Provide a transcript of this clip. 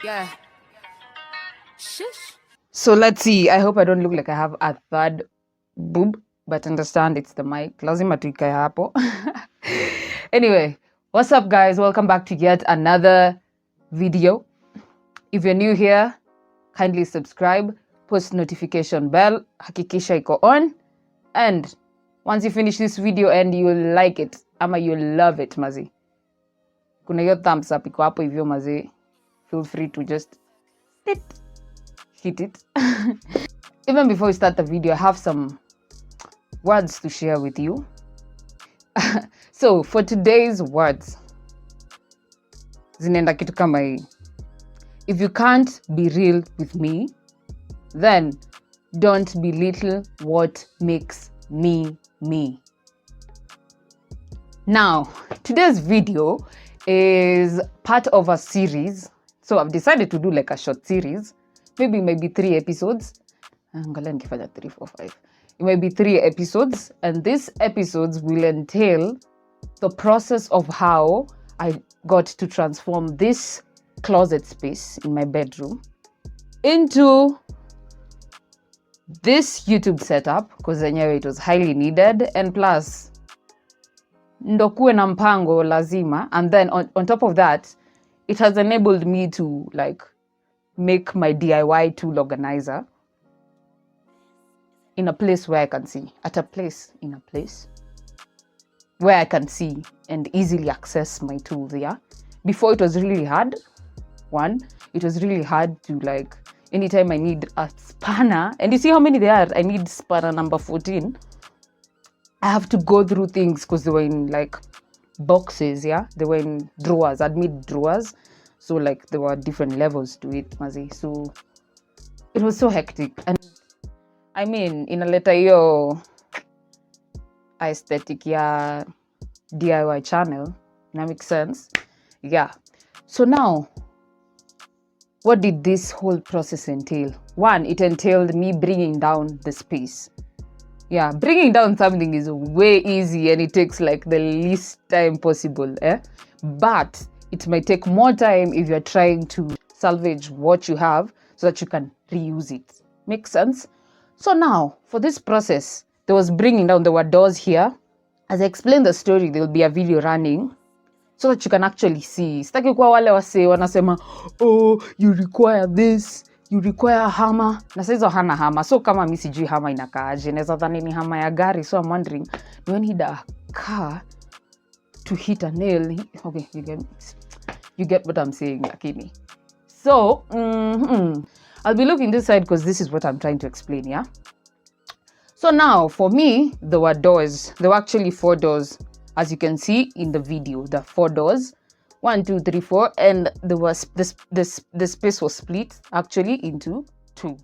Yeah. Shush. So let's see. I hope I don't look like I have a third boob, but understand it's the mic. Lazima tuikae hapo. Anyway, what's up, guys? Welcome back to yet another video. If you're new here, kindly subscribe, post notification bell, hakikisha iko on, and once you finish this video and you like it, ama you love it, mazi, kuna hiyo thumbs up iko hapo hivyo mazi, feel free to just hit it. Even before we start the video, I have some words to share with you. So for today's words, zinaenda kitu kama hii. If you can't be real with me, then don't belittle what makes me me. Now, today's video is part of a series. So I've decided to do like a short series, maybe 3 episodes. Angalia nikifanya 3, 4, 5. It might be 3 episodes, and these episodes will entail the process of how I got to transform this closet space in my bedroom into this YouTube setup, because anyway it was highly needed, and plus ndo kuwe na mpango lazima, and then on top of that, it has enabled me to like make my DIY tool organizer in a place where I can see, in a place where I can see and easily access my tools. Yeah, before it was really hard. It was really hard to, like, anytime I need a spanner, and you see how many there are, I need spanner number 14. I have to go through things because they were in like boxes. Yeah, they were in drawers, admit drawers, so like there were different levels to it, mazi. So it was so hectic, and I mean, inaleta hiyo aesthetic ya DIY channel. That makes sense. Yeah. So now, what did this whole process entail? One, it entailed me bringing down the space. Yeah, bringing down something is way easy and it takes like the least time possible. But it might take more time if you're trying to salvage what you have so that you can reuse it. Makes sense? So now, for this process, there was bringing down, there were doors here. As I explain the story, there will be a video running so that you can actually see. Sitaki kwa wale wase wanasema, oh, you require this, you require a hammer. Na saizo hana hammer. So kama mi sijui hammer inakaaje, naweza dhani ni hammer ya gari. So I'm wondering, do I need a car to hit a nail? Okay, you get what I'm saying, lakini. So, I'll be looking this side because this is what I'm trying to explain, yeah? So now, for me, there were doors. There were actually 4 doors. As you can see in the video, the 4 doors. 1, 2, 3, 4. And there was the space was split actually into 2.